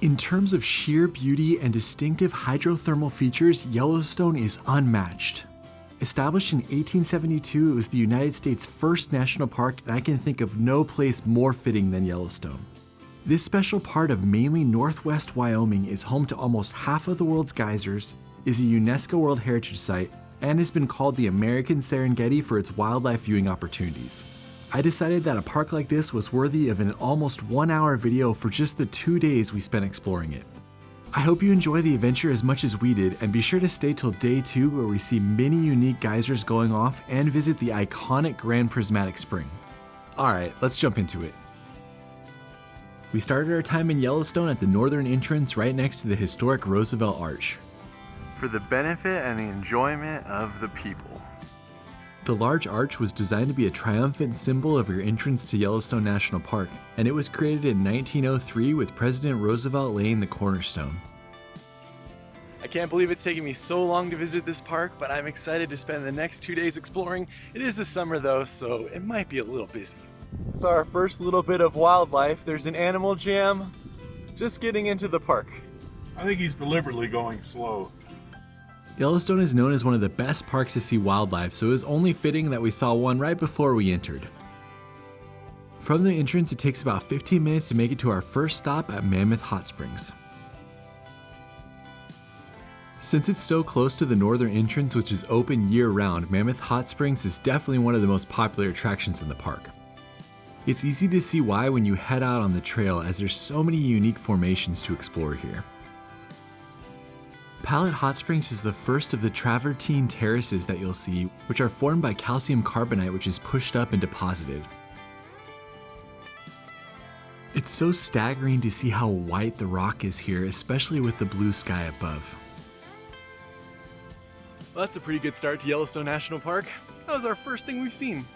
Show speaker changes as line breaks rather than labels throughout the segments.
In terms of sheer beauty and distinctive hydrothermal features, Yellowstone is unmatched. Established in 1872, it was the United States' first national park, and I can think of no place more fitting than Yellowstone. This special part of mainly northwest Wyoming is home to almost half of the world's geysers, is a UNESCO World Heritage Site, and has been called the American Serengeti for its wildlife viewing opportunities. I decided that a park like this was worthy of an almost 1-hour video for just the 2 days we spent exploring it. I hope you enjoy the adventure as much as we did, and be sure to stay till day 2 where we see many unique geysers going off and visit the iconic Grand Prismatic Spring. Alright, let's jump into it. We started our time in Yellowstone at the northern entrance right next to the historic Roosevelt Arch. For the benefit and the enjoyment of the people. The large arch was designed to be a triumphant symbol of your entrance to Yellowstone National Park, and it was created in 1903 with President Roosevelt laying the cornerstone. I can't believe it's taken me so long to visit this park, but I'm excited to spend the next 2 days exploring. It is the summer though, so it might be a little busy. So our first little bit of wildlife, there's an animal jam just getting into the park.
I think he's deliberately going slow.
Yellowstone is known as one of the best parks to see wildlife, so it was only fitting that we saw one right before we entered. From the entrance, it takes about 15 minutes to make it to our first stop at Mammoth Hot Springs. Since it's so close to the northern entrance, which is open year-round, Mammoth Hot Springs is definitely one of the most popular attractions in the park. It's easy to see why when you head out on the trail, as there's so many unique formations to explore here. Palette Hot Springs is the first of the travertine terraces that you'll see, which are formed by calcium carbonate, which is pushed up and deposited. It's so staggering to see how white the rock is here, especially with the blue sky above. Well, that's a pretty good start to Yellowstone National Park. That was our first thing we've seen.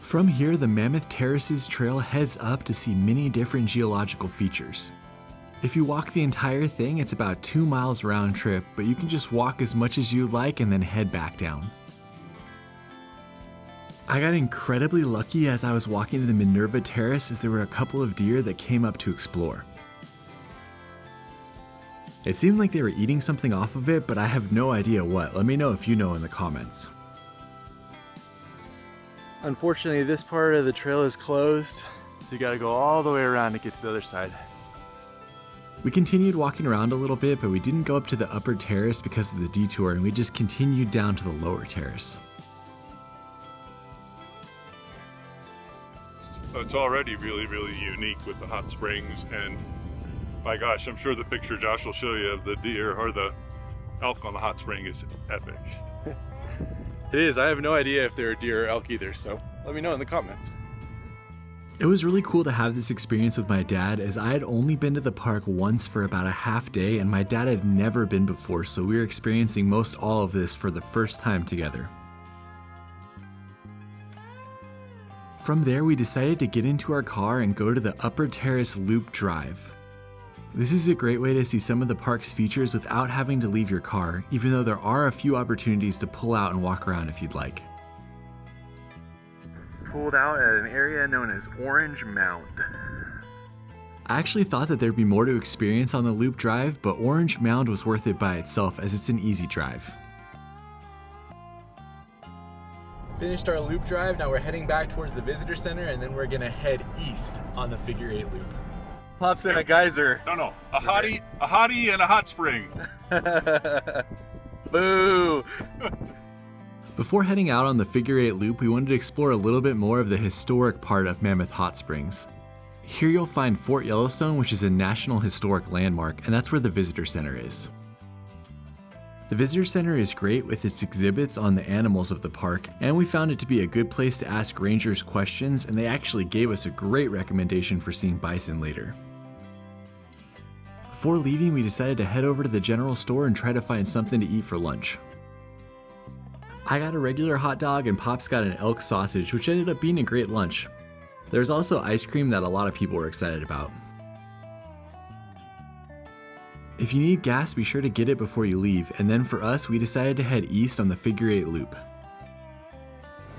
From here, the Mammoth Terraces trail heads up to see many different geological features. If you walk the entire thing, it's about 2 miles round trip, but you can just walk as much as you'd like and then head back down. I got incredibly lucky as I was walking to the Minerva Terrace, as there were a couple of deer that came up to explore. It seemed like they were eating something off of it, but I have no idea what. Let me know if you know in the comments. Unfortunately, this part of the trail is closed, so you gotta go all the way around to get to the other side. We continued walking around a little bit, but we didn't go up to the upper terrace because of the detour, and we just continued down to the lower terrace.
It's already really, really unique with the hot springs, and my gosh, I'm sure the picture Josh will show you of the deer or the elk on the hot spring is epic.
It is. I have no idea if there are deer or elk either, so let me know in the comments. It was really cool to have this experience with my dad, as I had only been to the park once for about a half day, and my dad had never been before, so we were experiencing most all of this for the first time together. From there, we decided to get into our car and go to the Upper Terrace Loop Drive. This is a great way to see some of the park's features without having to leave your car, even though there are a few opportunities to pull out and walk around if you'd like. Pulled out at an area known as Orange Mound. I actually thought that there'd be more to experience on the Loop Drive, but Orange Mound was worth it by itself, as it's an easy drive. Finished our Loop Drive, now we're heading back towards the visitor center, and then we're gonna head east on the Figure 8 Loop. Pops in a geyser.
No, a hottie and a hot spring.
Boo! Before heading out on the Figure 8 Loop, we wanted to explore a little bit more of the historic part of Mammoth Hot Springs. Here you'll find Fort Yellowstone, which is a National Historic Landmark, and that's where the Visitor Center is. The Visitor Center is great with its exhibits on the animals of the park, and we found it to be a good place to ask rangers questions, and they actually gave us a great recommendation for seeing bison later. Before leaving, we decided to head over to the general store and try to find something to eat for lunch. I got a regular hot dog and Pops got an elk sausage, which ended up being a great lunch. There's also ice cream that a lot of people were excited about. If you need gas, be sure to get it before you leave, and then for us, we decided to head east on the Figure 8 Loop.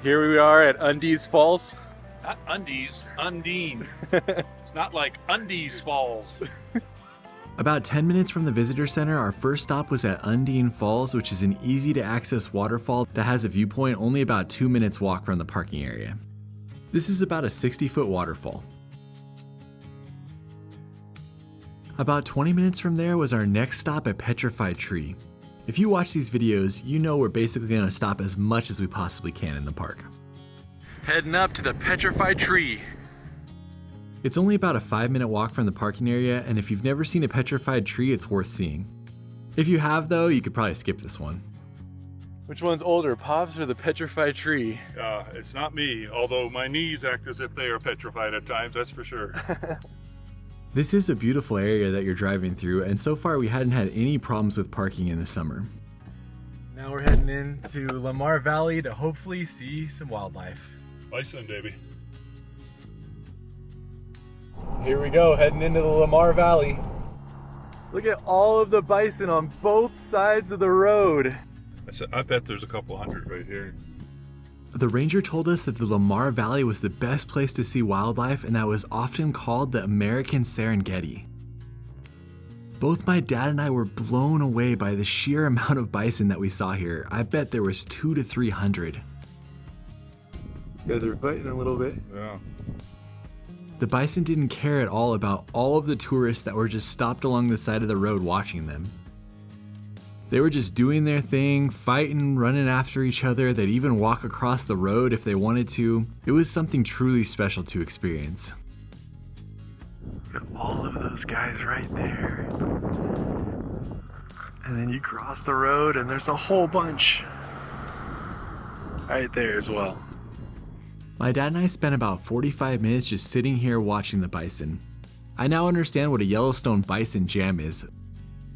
Here we are at Undine Falls.
Not Undies, Undine. It's not like Undies Falls.
About 10 minutes from the visitor center, our first stop was at Undine Falls, which is an easy to access waterfall that has a viewpoint only about 2 minutes walk from the parking area. This is about a 60-foot waterfall. About 20 minutes from there was our next stop at Petrified Tree. If you watch these videos, you know we're basically going to stop as much as we possibly can in the park. Heading up to the Petrified Tree. It's only about a 5-minute walk from the parking area, and if you've never seen a petrified tree, it's worth seeing. If you have though, you could probably skip this one. Which one's older, Pops or the Petrified Tree?
It's not me, although my knees act as if they are petrified at times, that's for sure.
This is a beautiful area that you're driving through, and so far we hadn't had any problems with parking in the summer. Now we're heading into Lamar Valley to hopefully see some wildlife.
Bison, baby.
Here we go, heading into the Lamar Valley. Look at all of the bison on both sides of the road.
I bet there's a couple hundred right here.
The ranger told us that the Lamar Valley was the best place to see wildlife, and that was often called the American Serengeti. Both my dad and I were blown away by the sheer amount of bison that we saw here. I bet there was 200 to 300. These guys are fighting a little bit.
Yeah.
The bison didn't care at all about all of the tourists that were just stopped along the side of the road watching them. They were just doing their thing, fighting, running after each other. They'd even walk across the road if they wanted to. It was something truly special to experience. Look at all of those guys right there. And then you cross the road and there's a whole bunch right there as well. My dad and I spent about 45 minutes just sitting here watching the bison. I now understand what a Yellowstone bison jam is.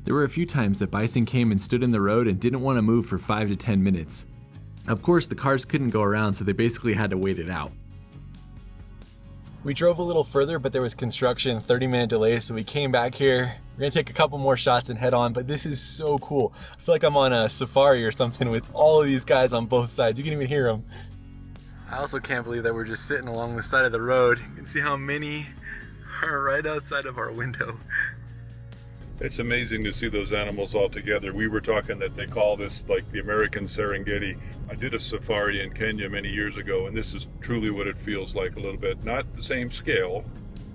There were a few times that bison came and stood in the road and didn't want to move for 5 to 10 minutes. Of course, the cars couldn't go around, so they basically had to wait it out. We drove a little further, but there was construction, 30-minute delay, so we came back here. We're gonna take a couple more shots and head on, but this is so cool. I feel like I'm on a safari or something with all of these guys on both sides. You can even hear them. I also can't believe that we're just sitting along the side of the road. You can see how many are right outside of our window.
It's amazing to see those animals all together. We were talking that they call this like the American Serengeti. I did a safari in Kenya many years ago, and this is truly what it feels like a little bit. Not the same scale,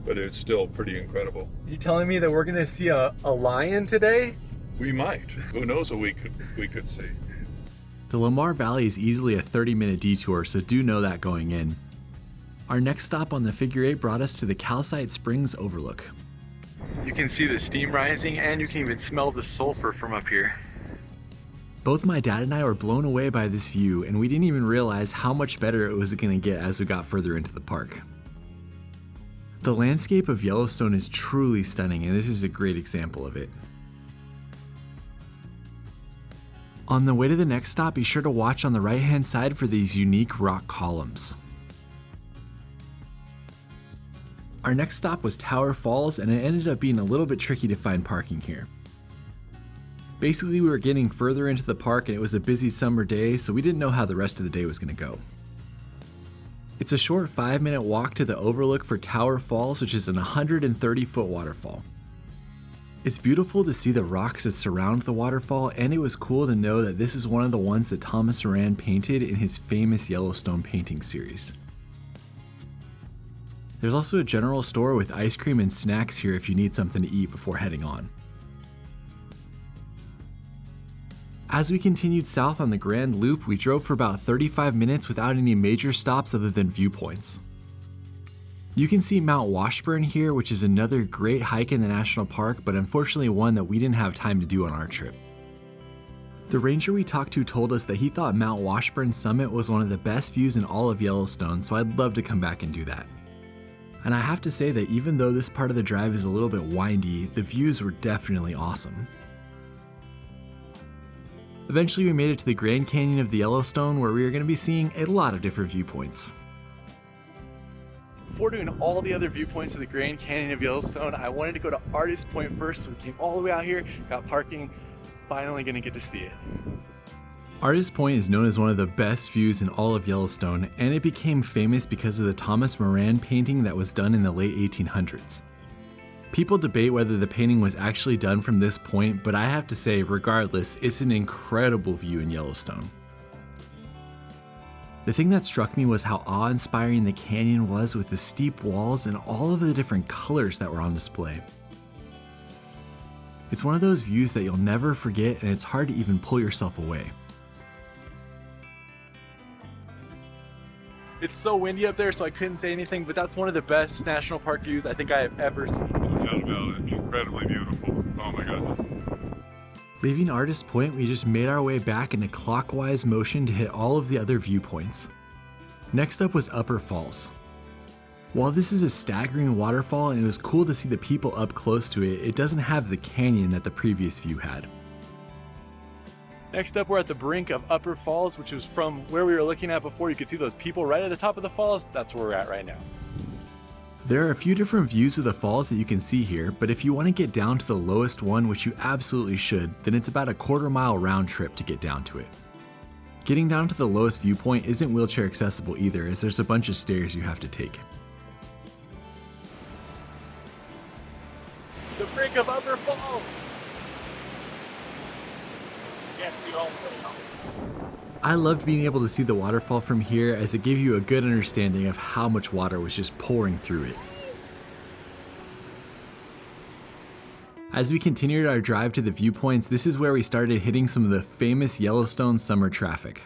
but it's still pretty incredible.
You telling me that we're gonna see a lion today?
We might. Who knows what we could see.
The Lamar Valley is easily a 30-minute detour, so do know that going in. Our next stop on the figure 8 brought us to the Calcite Springs Overlook. You can see the steam rising and you can even smell the sulfur from up here. Both my dad and I were blown away by this view, and we didn't even realize how much better it was going to get as we got further into the park. The landscape of Yellowstone is truly stunning, and this is a great example of it. On the way to the next stop, be sure to watch on the right-hand side for these unique rock columns. Our next stop was Tower Falls, and it ended up being a little bit tricky to find parking here. Basically, we were getting further into the park and it was a busy summer day, so we didn't know how the rest of the day was going to go. It's a short 5-minute walk to the Overlook for Tower Falls, which is an 130-foot waterfall. It's beautiful to see the rocks that surround the waterfall, and it was cool to know that this is one of the ones that Thomas Moran painted in his famous Yellowstone painting series. There's also a general store with ice cream and snacks here if you need something to eat before heading on. As we continued south on the Grand Loop, we drove for about 35 minutes without any major stops other than viewpoints. You can see Mount Washburn here, which is another great hike in the national park, but unfortunately one that we didn't have time to do on our trip. The ranger we talked to told us that he thought Mount Washburn summit was one of the best views in all of Yellowstone, so I'd love to come back and do that. And I have to say that even though this part of the drive is a little bit windy, the views were definitely awesome. Eventually we made it to the Grand Canyon of the Yellowstone, where we are going to be seeing a lot of different viewpoints. Before doing all the other viewpoints of the Grand Canyon of Yellowstone, I wanted to go to Artist Point first, so we came all the way out here, got parking, finally gonna get to see it. Artist Point is known as one of the best views in all of Yellowstone, and it became famous because of the Thomas Moran painting that was done in the late 1800s. People debate whether the painting was actually done from this point, but I have to say, regardless, it's an incredible view in Yellowstone. The thing that struck me was how awe-inspiring the canyon was with the steep walls and all of the different colors that were on display. It's one of those views that you'll never forget, and it's hard to even pull yourself away.
It's so windy up there, so I couldn't say anything, but that's one of the best national park views I think I have ever seen.
Without a doubt, it's incredibly beautiful. Oh my goodness.
Leaving Artist Point, we just made our way back in a clockwise motion to hit all of the other viewpoints. Next up was Upper Falls. While this is a staggering waterfall and it was cool to see the people up close to it, it doesn't have the canyon that the previous view had.
Next up, we're at the brink of Upper Falls, which is from where we were looking at before. You can see those people right at the top of the falls. That's where we're at right now.
There are a few different views of the falls that you can see here, but if you want to get down to the lowest one, which you absolutely should, then it's about a quarter-mile round trip to get down to it. Getting down to the lowest viewpoint isn't wheelchair accessible either, as there's a bunch of stairs you have to take.
The brink of Upper Falls. Can't see all the way up.
I loved being able to see the waterfall from here, as it gave you a good understanding of how much water was just pouring through it. As we continued our drive to the viewpoints, this is where we started hitting some of the famous Yellowstone summer traffic.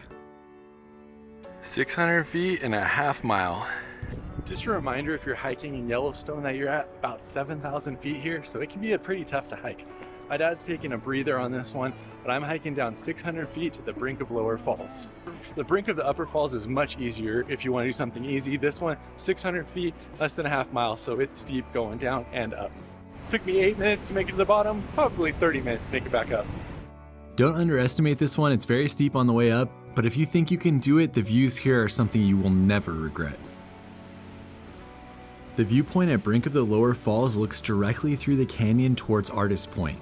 600 feet and a half mile. Just a reminder, if you're hiking in Yellowstone, that you're at about 7,000 feet here, so it can be pretty tough to hike. My dad's taking a breather on this one, but I'm hiking down 600 feet to the brink of Lower Falls. The brink of the Upper Falls is much easier if you want to do something easy. This one, 600 feet, less than a half mile, so it's steep going down and up. Took me 8 minutes to make it to the bottom, probably 30 minutes to make it back up.
Don't underestimate this one, it's very steep on the way up, but if you think you can do it, the views here are something you will never regret. The viewpoint at brink of the Lower Falls looks directly through the canyon towards Artist Point.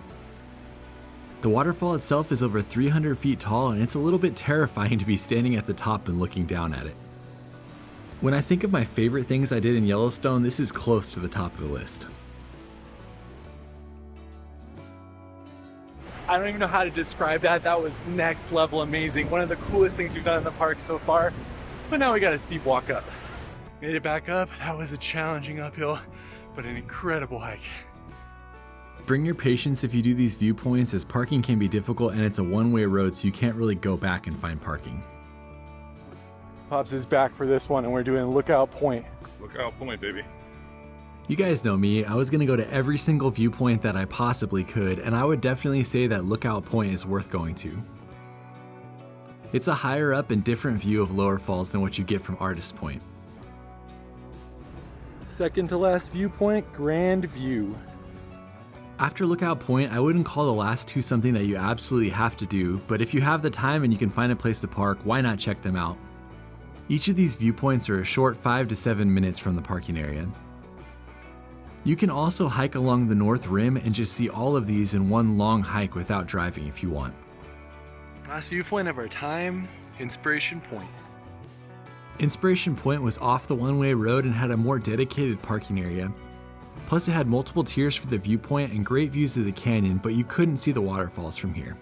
The waterfall itself is over 300 feet tall, and it's a little bit terrifying to be standing at the top and looking down at it. When I think of my favorite things I did in Yellowstone, this is close to the top of the list.
I don't even know how to describe that. That was next level amazing. One of the coolest things we've done in the park so far. But now we got a steep walk up. Made it back up. That was a challenging uphill, but an incredible hike.
Bring your patience if you do these viewpoints, as parking can be difficult and it's a one-way road, so you can't really go back and find parking.
Pops is back for this one, and we're doing Lookout Point.
Lookout Point, baby.
You guys know me, I was gonna go to every single viewpoint that I possibly could, and I would definitely say that Lookout Point is worth going to. It's a higher up and different view of Lower Falls than what you get from Artist Point.
Second to last viewpoint, Grand View.
After Lookout Point, I wouldn't call the last two something that you absolutely have to do, but if you have the time and you can find a place to park, why not check them out? Each of these viewpoints are a short 5 to 7 minutes from the parking area. You can also hike along the North Rim and just see all of these in one long hike without driving if you want.
Last viewpoint of our time, Inspiration Point.
Inspiration Point was off the one-way road and had a more dedicated parking area. Plus it had multiple tiers for the viewpoint and great views of the canyon, but you couldn't see the waterfalls from here.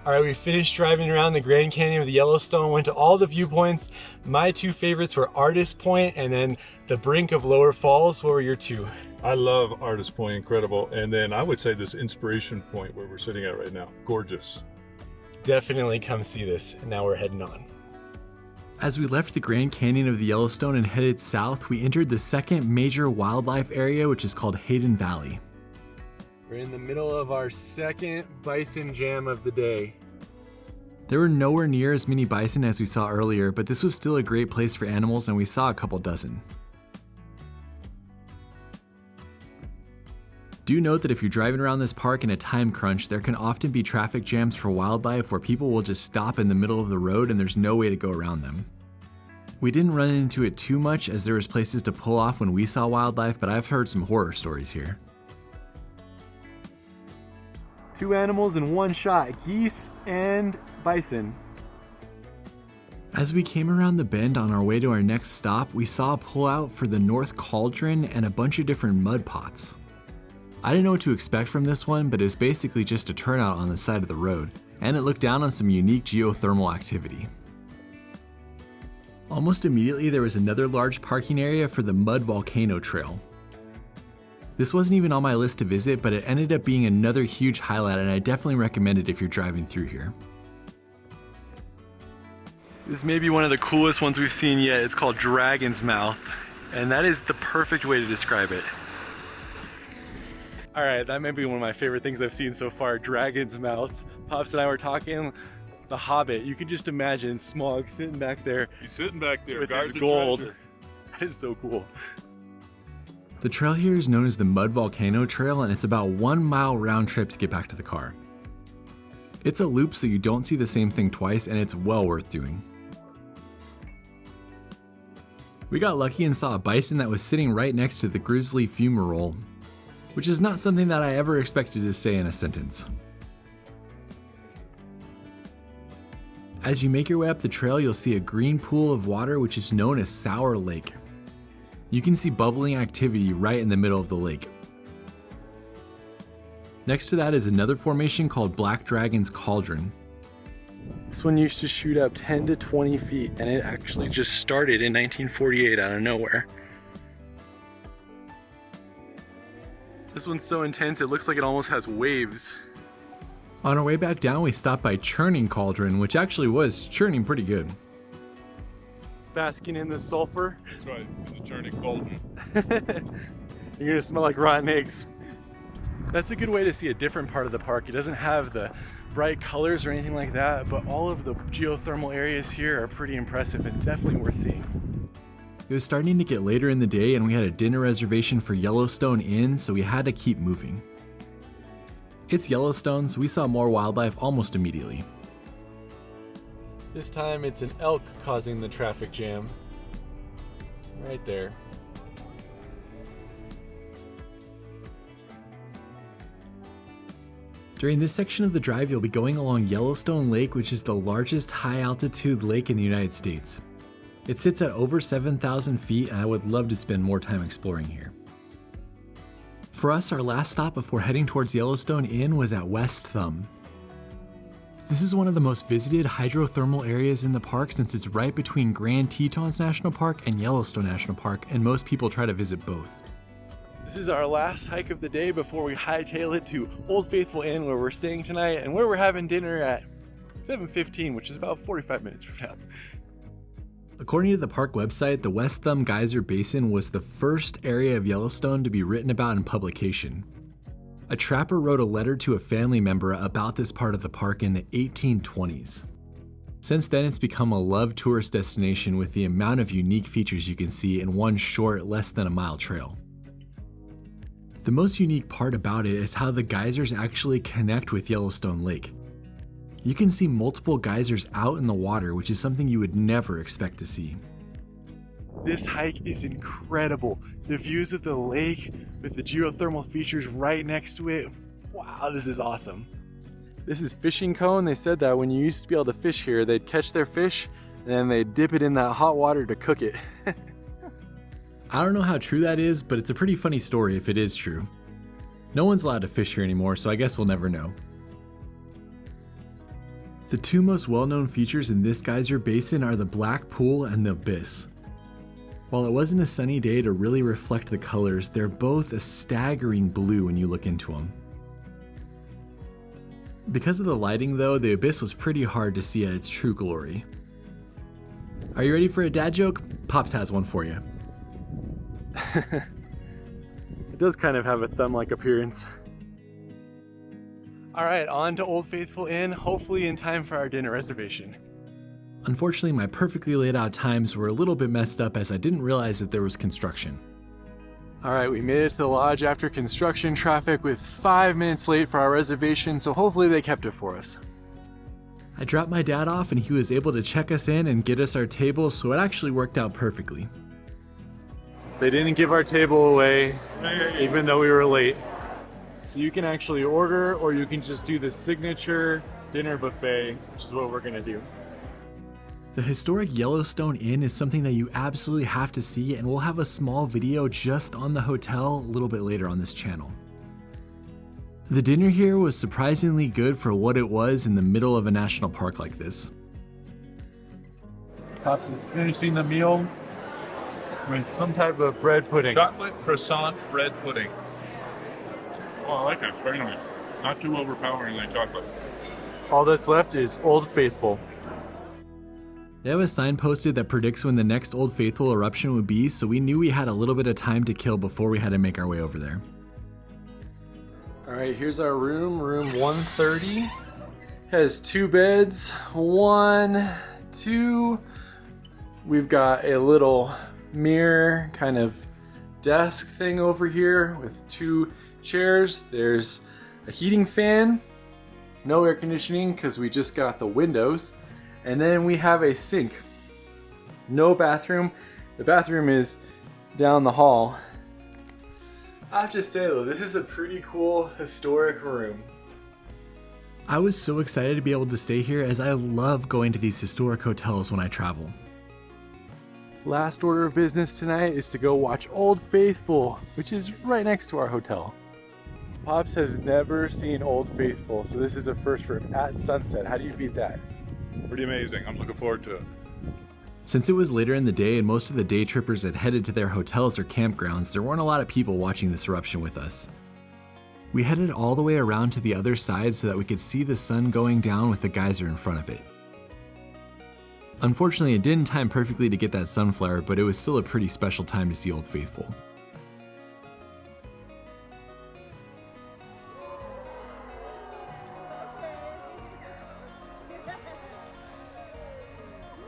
All right, we finished driving around the Grand Canyon of the Yellowstone, went to all the viewpoints. My two favorites were Artist Point and then the brink of Lower Falls. What were your two?
I love Artist Point, incredible. And then I would say this Inspiration Point where we're sitting at right now, gorgeous.
Definitely come see this. Now we're heading on.
As we left the Grand Canyon of the Yellowstone and headed south, we entered the second major wildlife area, which is called Hayden Valley.
We're in the middle of our second bison jam of the day.
There were nowhere near as many bison as we saw earlier, but this was still a great place for animals, and we saw a couple dozen. Do note that if you're driving around this park in a time crunch, there can often be traffic jams for wildlife where people will just stop in the middle of the road and there's no way to go around them. We didn't run into it too much as there was places to pull off when we saw wildlife, but I've heard some horror stories here.
Two animals in one shot, geese and bison.
As we came around the bend on our way to our next stop, we saw a pullout for the North Cauldron and a bunch of different mud pots. I didn't know what to expect from this one, but it was basically just a turnout on the side of the road, and it looked down on some unique geothermal activity. Almost immediately there was another large parking area for the Mud Volcano Trail. This wasn't even on my list to visit, but it ended up being another huge highlight, and I definitely recommend it if you're driving through here.
This may be one of the coolest ones we've seen yet. It's called Dragon's Mouth, and that is the perfect way to describe it. All right, that may be one of my favorite things I've seen so far, Dragon's Mouth. Pops and I were talking, The Hobbit. You can just imagine Smaug sitting back there.
He's sitting back there,
with his gold. That is so cool.
The trail here is known as the Mud Volcano Trail, and it's about 1 mile round trip to get back to the car. It's a loop so you don't see the same thing twice, and it's well worth doing. We got lucky and saw a bison that was sitting right next to the grizzly fumarole, which is not something that I ever expected to say in a sentence. As you make your way up the trail, you'll see a green pool of water which is known as Sour Lake. You can see bubbling activity right in the middle of the lake. Next to that is another formation called Black Dragon's Cauldron.
This one used to shoot up 10 to 20 feet, and it actually just started in 1948 out of nowhere. This one's so intense, it looks like it almost has waves.
On our way back down, we stopped by Churning Cauldron, which actually was churning pretty good.
Basking in the sulfur.
That's right, in the churning cauldron.
You're gonna smell like rotten eggs. That's a good way to see a different part of the park. It doesn't have the bright colors or anything like that, but all of the geothermal areas here are pretty impressive and definitely worth seeing.
It was starting to get later in the day, and we had a dinner reservation for Yellowstone Inn, so we had to keep moving. It's Yellowstone, so we saw more wildlife almost immediately.
This time it's an elk causing the traffic jam. Right there.
During this section of the drive, you'll be going along Yellowstone Lake, which is the largest high-altitude lake in the United States. It sits at over 7,000 feet, and I would love to spend more time exploring here. For us, our last stop before heading towards Yellowstone Inn was at West Thumb. This is one of the most visited hydrothermal areas in the park since it's right between Grand Tetons National Park and Yellowstone National Park, and most people try to visit both.
This is our last hike of the day before we hightail it to Old Faithful Inn, where we're staying tonight and where we're having dinner at 7:15, which is about 45 minutes from now.
According to the park website, the West Thumb Geyser Basin was the first area of Yellowstone to be written about in publication. A trapper wrote a letter to a family member about this part of the park in the 1820s. Since then, it's become a loved tourist destination with the amount of unique features you can see in one short, less than a mile trail. The most unique part about it is how the geysers actually connect with Yellowstone Lake. You can see multiple geysers out in the water, which is something you would never expect to see.
This hike is incredible. The views of the lake with the geothermal features right next to it. Wow, this is awesome. This is Fishing Cone. They said that when you used to be able to fish here, they'd catch their fish and then they'd dip it in that hot water to cook it.
I don't know how true that is, but it's a pretty funny story if it is true. No one's allowed to fish here anymore, so I guess we'll never know. The two most well-known features in this geyser basin are the Black Pool and the Abyss. While it wasn't a sunny day to really reflect the colors, they're both a staggering blue when you look into them. Because of the lighting though, the Abyss was pretty hard to see at its true glory. Are you ready for a dad joke? Pops has one for you.
It does kind of have a thumb-like appearance. All right, on to Old Faithful Inn, hopefully in time for our dinner reservation.
Unfortunately, my perfectly laid out times were a little bit messed up as I didn't realize that there was construction.
All right, we made it to the lodge after construction traffic with 5 minutes late for our reservation, so hopefully they kept it for us.
I dropped my dad off and he was able to check us in and get us our tables, so it actually worked out perfectly.
They didn't give our table away, even though we were late. So you can actually order, or you can just do the signature dinner buffet, which is what we're gonna do.
The historic Yellowstone Inn is something that you absolutely have to see, and we'll have a small video just on the hotel a little bit later on this channel. The dinner here was surprisingly good for what it was in the middle of a national park like this.
Pops is finishing the meal with some type of bread pudding.
Chocolate croissant bread pudding. Oh, I like it. It's very nice. It's not too overpowering like chocolate.
All that's left is Old Faithful.
They have a sign posted that predicts when the next Old Faithful eruption would be, so we knew we had a little bit of time to kill before we had to make our way over there.
All right, here's our room 130. Has 2 beds, 1, 2. We've got a little mirror kind of desk thing over here with 2 chairs. There's a heating fan, no air conditioning because we just got the windows. And then we have a sink. No bathroom. The bathroom is down the hall. I have to say though, this is a pretty cool historic room.
I was so excited to be able to stay here as I love going to these historic hotels when I travel.
Last order of business tonight is to go watch Old Faithful, which is right next to our hotel. Pops has never seen Old Faithful, so this is a first for him at sunset. How do you beat that?
Pretty amazing. I'm looking forward to it.
Since it was later in the day and most of the day trippers had headed to their hotels or campgrounds, there weren't a lot of people watching this eruption with us. We headed all the way around to the other side so that we could see the sun going down with the geyser in front of it. Unfortunately, it didn't time perfectly to get that sunflower, but it was still a pretty special time to see Old Faithful.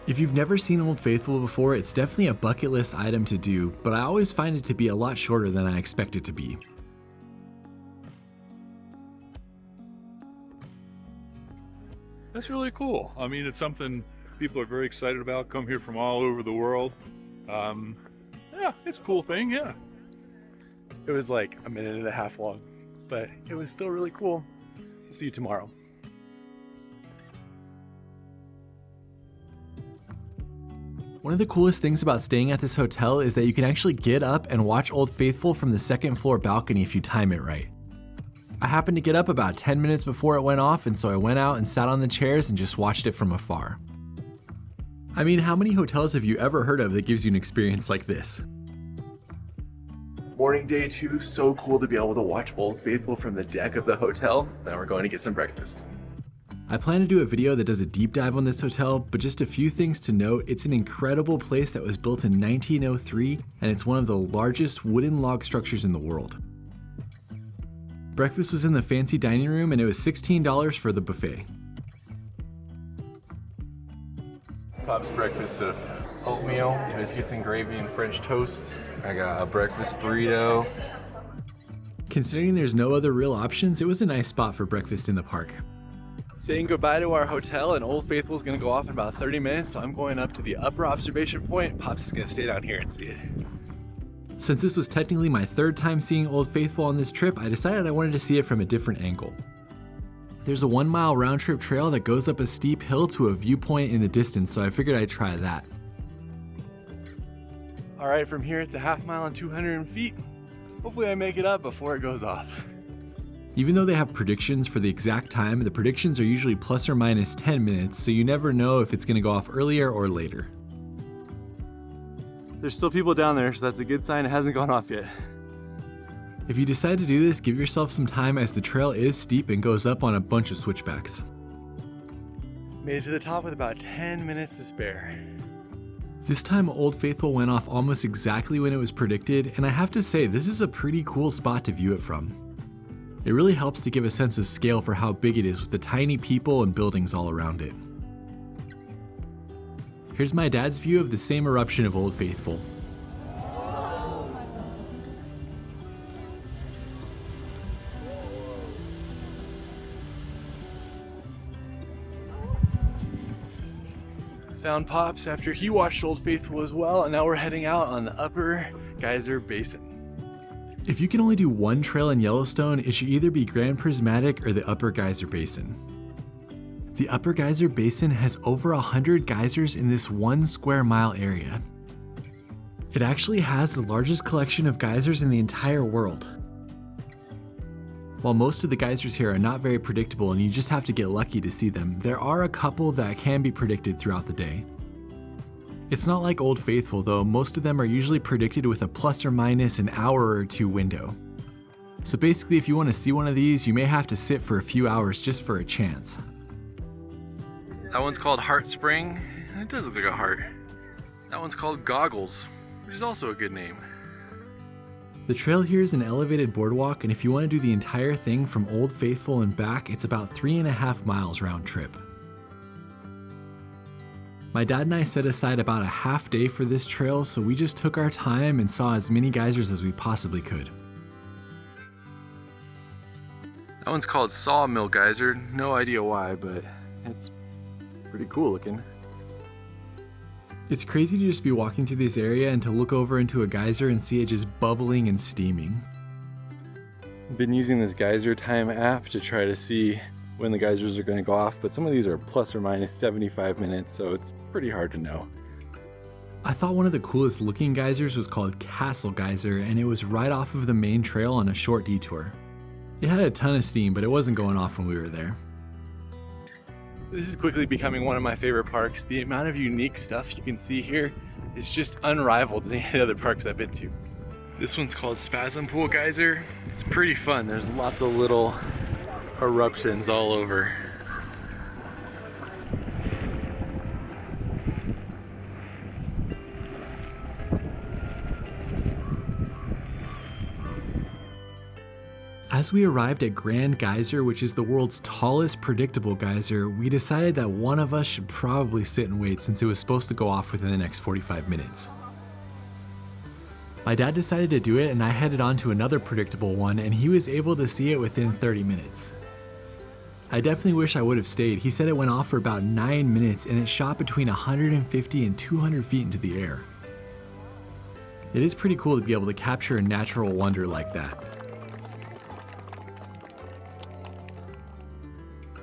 If you've never seen Old Faithful before, it's definitely a bucket list item to do, but I always find it to be a lot shorter than I expect it to be.
That's really cool. I mean, it's something people are very excited about, come here from all over the world. Yeah, it's a cool thing, yeah.
It was like a minute and a half long, but it was still really cool. We'll see you tomorrow.
One of the coolest things about staying at this hotel is that you can actually get up and watch Old Faithful from the 2nd floor balcony if you time it right. I happened to get up about 10 minutes before it went off, and so I went out and sat on the chairs and just watched it from afar. I mean, how many hotels have you ever heard of that gives you an experience like this?
Morning day 2, so cool to be able to watch Old Faithful from the deck of the hotel. Now we're going to get some breakfast.
I plan to do a video that does a deep dive on this hotel, but just a few things to note. It's an incredible place that was built in 1903, and it's one of the largest wooden log structures in the world. Breakfast was in the fancy dining room, and it was $16 for the buffet.
Pop's breakfast of oatmeal, biscuits and gravy and French toast. I got a breakfast burrito.
Considering there's no other real options, it was a nice spot for breakfast in the park.
Saying goodbye to our hotel, and Old Faithful is going to go off in about 30 minutes, so I'm going up to the upper observation point. Pops is going to stay down here and see it.
Since this was technically my 3rd time seeing Old Faithful on this trip, I decided I wanted to see it from a different angle. There's a 1-mile round-trip trail that goes up a steep hill to a viewpoint in the distance, so I figured I'd try that.
All right, from here it's a half mile and 200 feet. Hopefully I make it up before it goes off.
Even though they have predictions for the exact time, the predictions are usually plus or minus 10 minutes, so you never know if it's going to go off earlier or later.
There's still people down there, so that's a good sign it hasn't gone off yet.
If you decide to do this, give yourself some time as the trail is steep and goes up on a bunch of switchbacks.
Made it to the top with about 10 minutes to spare.
This time Old Faithful went off almost exactly when it was predicted, and I have to say this is a pretty cool spot to view it from. It really helps to give a sense of scale for how big it is with the tiny people and buildings all around it. Here's my dad's view of the same eruption of Old Faithful.
Found Pops after he watched Old Faithful as well, and now we're heading out on the upper Geyser Basin.
If you can only do one trail in Yellowstone, it should either be Grand Prismatic or the upper Geyser Basin. The Upper Geyser Basin has over 100 geysers in this 1 square mile area. It actually has the largest collection of geysers in the entire world. While most of the geysers here are not very predictable and you just have to get lucky to see them, there are a couple that can be predicted throughout the day. It's not like Old Faithful though, most of them are usually predicted with a plus or minus an hour or two window. So basically if you want to see one of these, you may have to sit for a few hours just for a chance.
That one's called Heart Spring. It does look like a heart. That one's called Goggles, which is also a good name.
The trail here is an elevated boardwalk, and if you want to do the entire thing from Old Faithful and back, it's about 3.5 miles round trip. My dad and I set aside about a half day for this trail, so we just took our time and saw as many geysers as we possibly could.
That one's called Sawmill Geyser. No idea why, but it's pretty cool looking.
It's crazy to just be walking through this area and to look over into a geyser and see it just bubbling and steaming.
I've been using this geyser time app to try to see when the geysers are going to go off, but some of these are plus or minus 75 minutes, so it's pretty hard to know.
I thought one of the coolest looking geysers was called Castle Geyser, and it was right off of the main trail on a short detour. It had a ton of steam, but it wasn't going off when we were there. This is quickly becoming one of my favorite parks. The amount of unique stuff you can see here is just unrivaled in any other parks I've been to. This one's called Spasm Pool Geyser. It's pretty fun. There's lots of little eruptions all over. As we arrived at Grand Geyser, which is the world's tallest predictable geyser, we decided that one of us should probably sit and wait since it was supposed to go off within the next 45 minutes. My dad decided to do it and I headed on to another predictable one and he was able to see it within 30 minutes. I definitely wish I would have stayed. He said it went off for about 9 minutes and it shot between 150 and 200 feet into the air. It is pretty cool to be able to capture a natural wonder like that.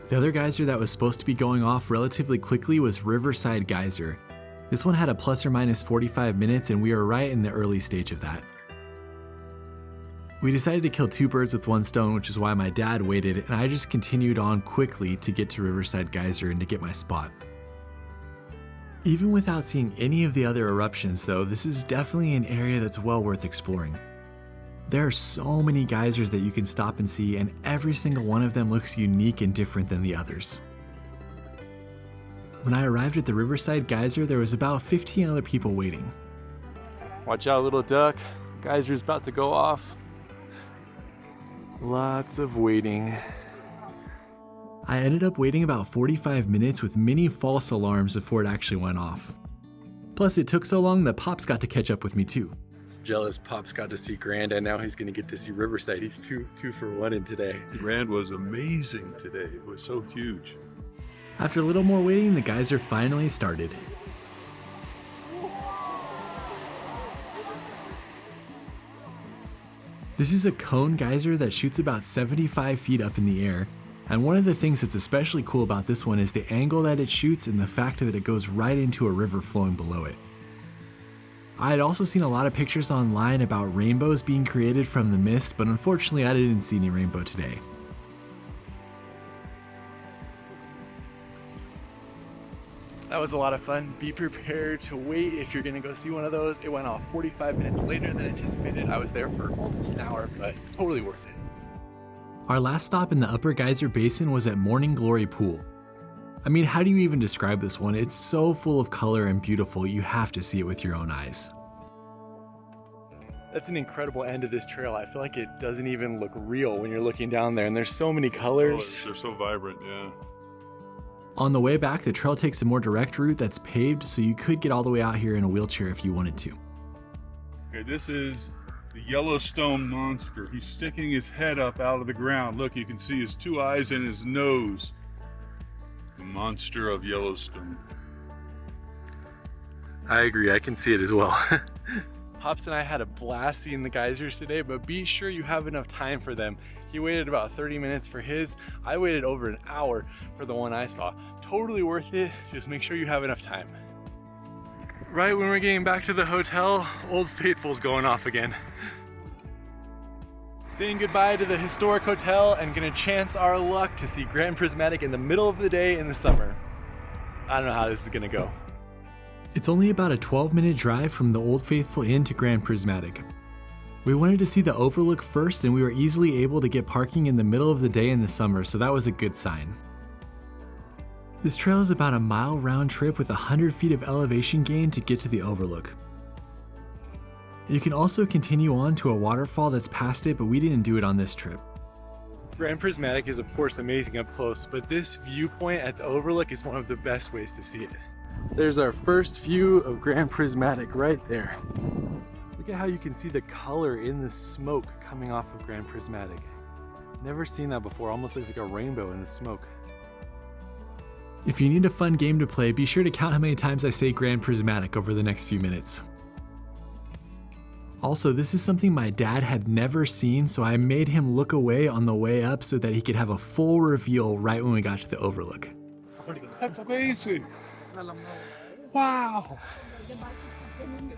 The other geyser that was supposed to be going off relatively quickly was Riverside Geyser. This one had a plus or minus 45 minutes and we were right in the early stage of that. We decided to kill 2 birds with 1 stone, which is why my dad waited and I just continued on quickly to get to Riverside Geyser and to get my spot. Even without seeing any of the other eruptions though, this is definitely an area that's well worth exploring. There are so many geysers that you can stop and see, and every single one of them looks unique and different than the others. When I arrived at the Riverside Geyser, there was about 15 other people waiting.
Watch out, little duck. Geyser's about to go off. Lots of waiting.
I ended up waiting about 45 minutes with many false alarms before it actually went off. Plus, it took so long that Pops got to catch up with me too.
Jealous Pops got to see Grand and now he's gonna get to see Riverside. He's two for one in today.
Grand was amazing today. It was so huge.
After a little more waiting, the geyser finally started. This is a cone geyser that shoots about 75 feet up in the air. And one of the things that's especially cool about this one is the angle that it shoots and the fact that it goes right into a river flowing below it. I had also seen a lot of pictures online about rainbows being created from the mist, but unfortunately I didn't see any rainbow today.
That was a lot of fun. Be prepared to wait if you're gonna go see one of those. It went off 45 minutes later than anticipated. I was there for almost an hour, but totally worth it.
Our last stop in the Upper Geyser Basin was at Morning Glory Pool. I mean, how do you even describe this one? It's so full of color and beautiful, you have to see it with your own eyes.
That's an incredible end to this trail. I feel like it doesn't even look real when you're looking down there, and there's so many colors.
Oh, they're so vibrant, yeah.
On the way back, the trail takes a more direct route that's paved, so you could get all the way out here in a wheelchair if you wanted to.
Okay, this is the Yellowstone monster. He's sticking his head up out of the ground. Look, you can see his 2 eyes and his nose. The monster of Yellowstone.
I agree, I can see it as well. Pops and I had a blast seeing the geysers today, but be sure you have enough time for them. He waited about 30 minutes for his. I waited over an hour for the one I saw. Totally worth it. Just make sure you have enough time. Right when we're getting back to the hotel, Old Faithful's going off again. Saying goodbye to the historic hotel and gonna chance our luck to see Grand Prismatic in the middle of the day in the summer. I don't know how this is gonna go.
It's only about a 12-minute drive from the Old Faithful Inn to Grand Prismatic. We wanted to see the Overlook first, and we were easily able to get parking in the middle of the day in the summer, so that was a good sign. This trail is about a mile round trip with 100 feet of elevation gain to get to the Overlook. You can also continue on to a waterfall that's past it, but we didn't do it on this trip.
Grand Prismatic is of course amazing up close, but this viewpoint at the Overlook is one of the best ways to see it. There's our first view of Grand Prismatic right there. Look at how you can see the color in the smoke coming off of Grand Prismatic. Never seen that before, almost looks like a rainbow in the smoke.
If you need a fun game to play, be sure to count how many times I say Grand Prismatic over the next few minutes. Also, this is something my dad had never seen, so I made him look away on the way up so that he could have a full reveal right when we got to the Overlook.
That's amazing. Wow.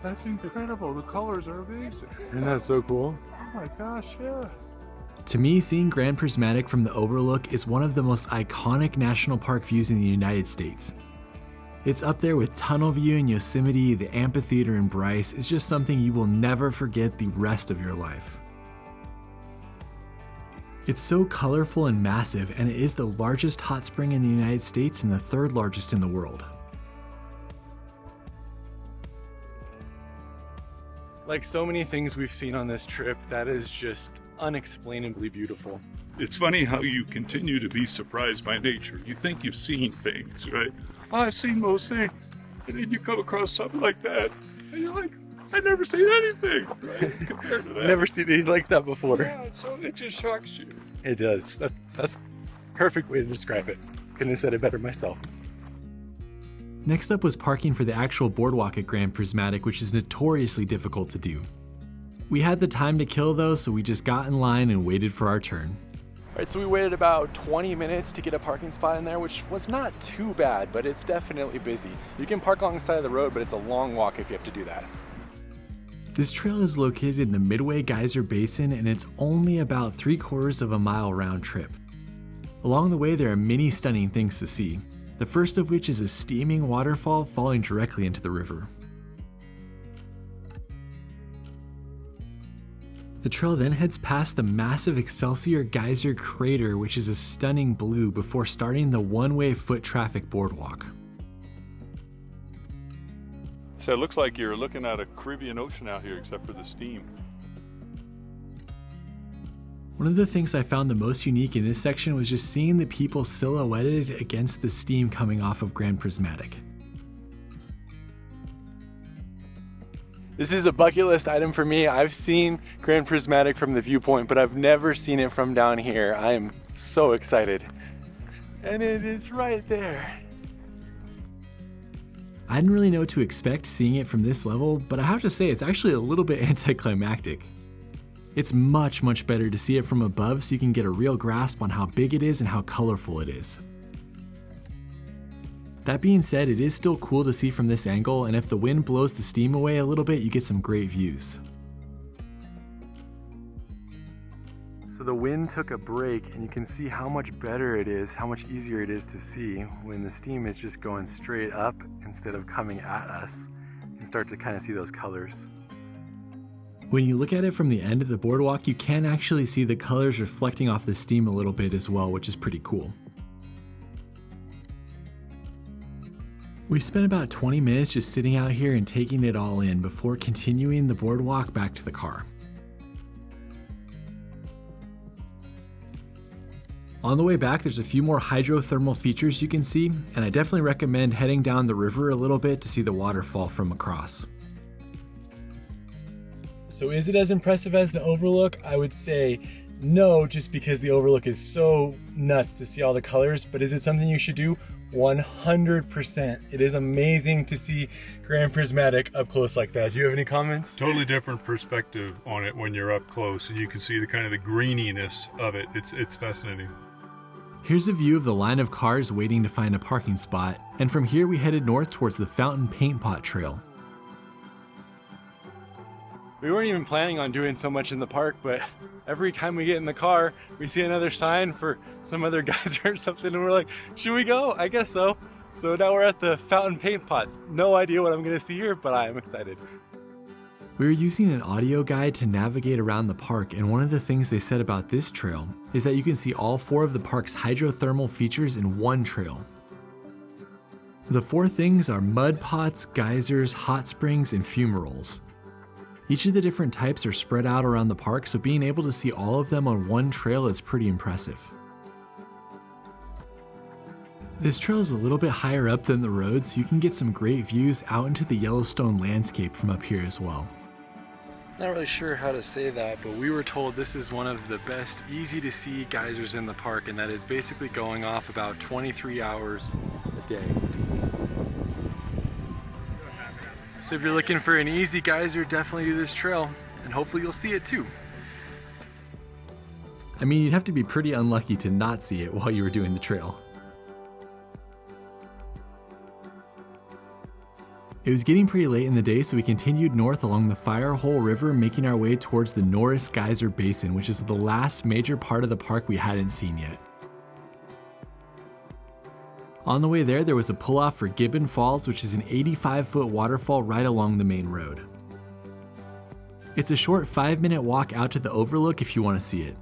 That's incredible. The colors are amazing.
Isn't that so cool?
Oh my gosh, yeah.
To me, seeing Grand Prismatic from the Overlook is one of the most iconic national park views in the United States. It's up there with Tunnel View in Yosemite, the amphitheater in Bryce. It's just something you will never forget the rest of your life. It's so colorful and massive, and it is the largest hot spring in the United States and the third largest in the world.
Like so many things we've seen on this trip, that is just unexplainably beautiful.
It's funny how you continue to be surprised by nature. You think you've seen things, right? Oh, I've seen most things. And then you come across something like that, and you're like, I've never seen anything, right? Compared to that.
Never seen anything like that before.
Yeah, so it just shocks you.
It does. That's the perfect way to describe it. Couldn't have said it better myself.
Next up was parking for the actual boardwalk at Grand Prismatic, which is notoriously difficult to do. We had the time to kill though, so we just got in line and waited for our turn.
All right, so we waited about 20 minutes to get a parking spot in there, which was not too bad, but it's definitely busy. You can park along the side of the road, but it's a long walk if you have to do that.
This trail is located in the Midway Geyser Basin, and it's only about 3/4 of a mile round trip. Along the way, there are many stunning things to see. The first of which is a steaming waterfall falling directly into the river. The trail then heads past the massive Excelsior Geyser crater, which is a stunning blue, before starting the one-way foot traffic boardwalk.
So it looks like you're looking at a Caribbean Ocean out here, except for the steam.
One of the things I found the most unique in this section was just seeing the people silhouetted against the steam coming off of Grand Prismatic.
This is a bucket list item for me. I've seen Grand Prismatic from the viewpoint, but I've never seen it from down here. I am so excited. And it is right there.
I didn't really know what to expect seeing it from this level, but I have to say it's actually a little bit anticlimactic. It's much, much better to see it from above so you can get a real grasp on how big it is and how colorful it is. That being said, it is still cool to see from this angle, and if the wind blows the steam away a little bit, you get some great views.
So the wind took a break, and you can see how much better it is, how much easier it is to see when the steam is just going straight up instead of coming at us. You can start to kind of see those colors.
When you look at it from the end of the boardwalk, you can actually see the colors reflecting off the steam a little bit as well, which is pretty cool. We spent about 20 minutes just sitting out here and taking it all in before continuing the boardwalk back to the car. On the way back, there's a few more hydrothermal features you can see, and I definitely recommend heading down the river a little bit to see the waterfall from across. So is it as impressive as the Overlook? I would say
No, just because the Overlook is so nuts to see all the colors, but is it something you should do? 100%. It is amazing to see Grand Prismatic up close like that. Do you have any comments?
Totally different perspective on it when you're up close, and you can see the kind of the greeniness of it. It's fascinating.
Here's a view of the line of cars waiting to find a parking spot, and from here we headed north towards the Fountain Paint Pot Trail.
We weren't even planning on doing so much in the park, but every time we get in the car, we see another sign for some other geyser or something, and we're like, should we go? I guess so. So now we're at the Fountain Paint Pots. No idea what I'm gonna see here, but I am excited.
We were using an audio guide to navigate around the park, and one of the things they said about this trail is that you can see all 4 of the park's hydrothermal features in one trail. The 4 things are mud pots, geysers, hot springs, and fumaroles. Each of the different types are spread out around the park, so being able to see all of them on one trail is pretty impressive. This trail is a little bit higher up than the road, so you can get some great views out into the Yellowstone landscape from up here as well.
Not really sure how to say that, but we were told this is one of the best easy to see geysers in the park, and that is basically going off about 23 hours a day. So if you're looking for an easy geyser, definitely do this trail, and hopefully you'll see it too.
I mean, you'd have to be pretty unlucky to not see it while you were doing the trail. It was getting pretty late in the day, so we continued north along the Firehole River, making our way towards the Norris Geyser Basin, which is the last major part of the park we hadn't seen yet. On the way there was a pull-off for Gibbon Falls, which is an 85-foot waterfall right along the main road. It's a short 5-minute walk out to the Overlook if you want to see it.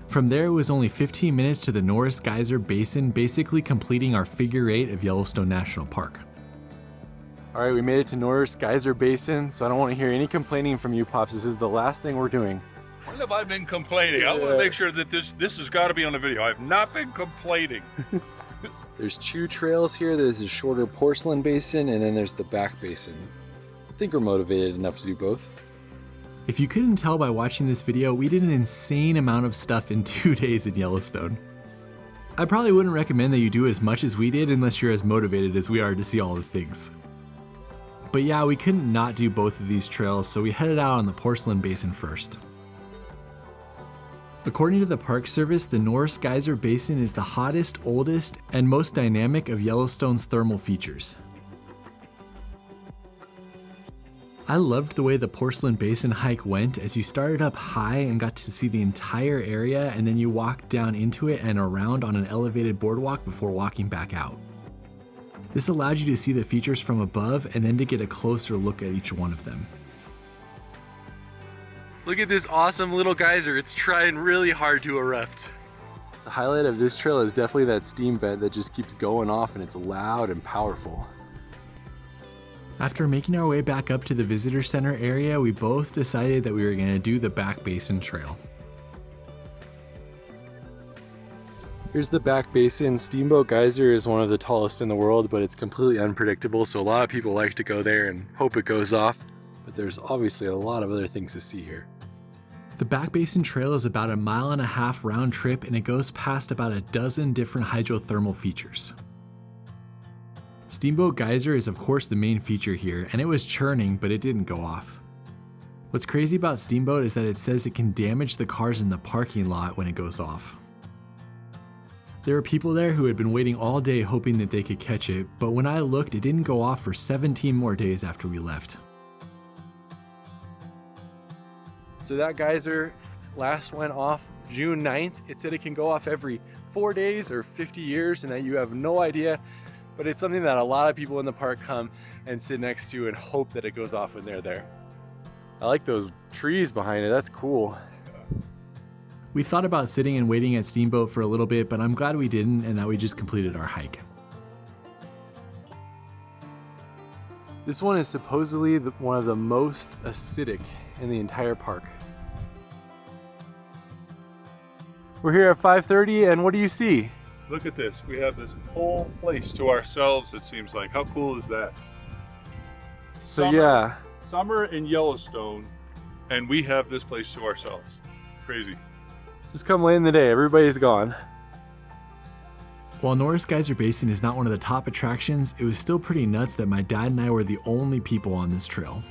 From there, it was only 15 minutes to the Norris Geyser Basin, basically completing our figure 8 of Yellowstone National Park.
All right, we made it to Norris Geyser Basin, so I don't want to hear any complaining from you, Pops. This is the last thing we're doing.
When have I been complaining? I want to make sure that this has got to be on the video. I have not been complaining.
There's 2 trails here. There's a shorter porcelain basin, and then there's the back basin. I think we're motivated enough to do both.
If you couldn't tell by watching this video, we did an insane amount of stuff in 2 days in Yellowstone. I probably wouldn't recommend that you do as much as we did unless you're as motivated as we are to see all the things. But yeah, we couldn't not do both of these trails, so we headed out on the porcelain basin first. According to the Park Service, the Norris Geyser Basin is the hottest, oldest, and most dynamic of Yellowstone's thermal features. I loved the way the porcelain basin hike went, as you started up high and got to see the entire area, and then you walked down into it and around on an elevated boardwalk before walking back out. This allowed you to see the features from above and then to get a closer look at each one of them.
Look at this awesome little geyser. It's trying really hard to erupt. The highlight of this trail is definitely that steam vent that just keeps going off, and it's loud and powerful.
After making our way back up to the visitor center area, we both decided that we were going to do the back basin trail.
Here's the back basin. Steamboat Geyser is one of the tallest in the world, but it's completely unpredictable, so a lot of people like to go there and hope it goes off. But there's obviously a lot of other things to see here.
The back basin trail is about 1.5 miles round trip, and it goes past about a dozen different hydrothermal features. Steamboat Geyser is of course the main feature here, and it was churning, but it didn't go off. What's crazy about Steamboat is that it says it can damage the cars in the parking lot when it goes off. There were people there who had been waiting all day hoping that they could catch it, but when I looked, it didn't go off for 17 more days after we left.
So that geyser last went off June 9th. It said it can go off every 4 days or 50 years, and that you have no idea, but it's something that a lot of people in the park come and sit next to and hope that it goes off when they're there. I like those trees behind it, that's cool.
We thought about sitting and waiting at Steamboat for a little bit, but I'm glad we didn't and that we just completed our hike.
This one is supposedly one of the most acidic in the entire park. We're here at 5:30, and what do you see?
Look at this. We have this whole place to ourselves, it seems like. Summer in Yellowstone and we have this place to ourselves. Crazy.
Just come late in the day, everybody's gone.
While Norris Geyser Basin is not one of the top attractions, it was still pretty nuts that my dad and I were the only people on this trail.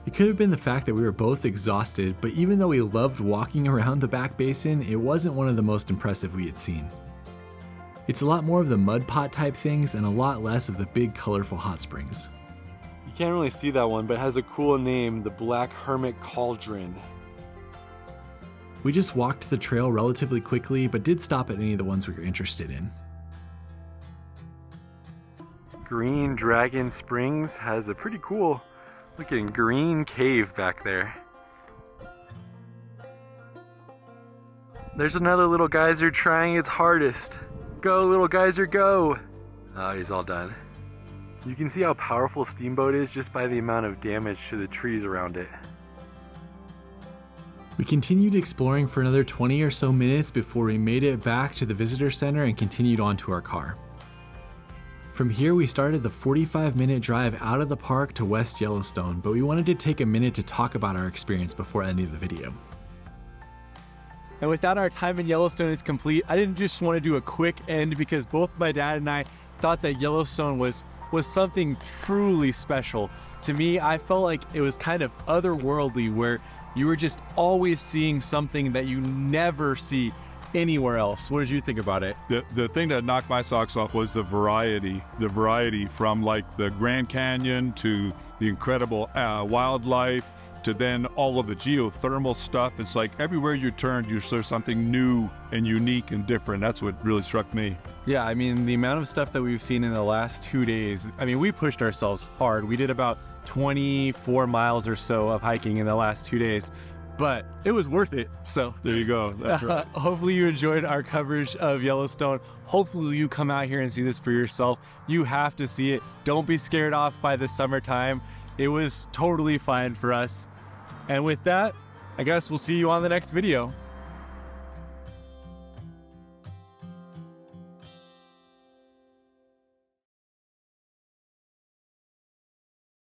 It could have been the fact that we were both exhausted, but even though we loved walking around the back basin, it wasn't one of the most impressive we had seen. It's a lot more of the mud pot type things and a lot less of the big colorful hot springs.
You can't really see that one, but it has a cool name, the Black Hermit Cauldron.
We just walked the trail relatively quickly, but did stop at any of the ones we were interested in.
Green Dragon Springs has a pretty cool looking green cave back there. There's another little geyser trying its hardest. Go, little geyser, go! Oh, he's all done. You can see how powerful Steamboat is just by the amount of damage to the trees around it.
We continued exploring for another 20 or so minutes before we made it back to the visitor center and continued on to our car. From here, we started the 45-minute drive out of the park to West Yellowstone, but we wanted to take a minute to talk about our experience before ending the video.
And with that, our time in Yellowstone is complete. I didn't just want to do a quick end because both my dad and I thought that Yellowstone was something truly special. To me, I felt like it was kind of otherworldly, where you were just always seeing something that you never see anywhere else. What did you think about it?
The thing that knocked my socks off was the variety. The variety from like the Grand Canyon to the incredible wildlife to then all of the geothermal stuff. It's like everywhere you turned, you saw something new and unique and different. That's what really struck me.
Yeah, I mean, the amount of stuff that we've seen in the last 2 days, I mean, we pushed ourselves hard. We did about 24 miles or so of hiking in the last 2 days, but it was worth it. So
there you go. That's right.
Hopefully you enjoyed our coverage of Yellowstone. Hopefully you come out here and see this for yourself. You have to see it. Don't be scared off by the summertime. It was totally fine for us. And with that, I guess we'll see you on the next video.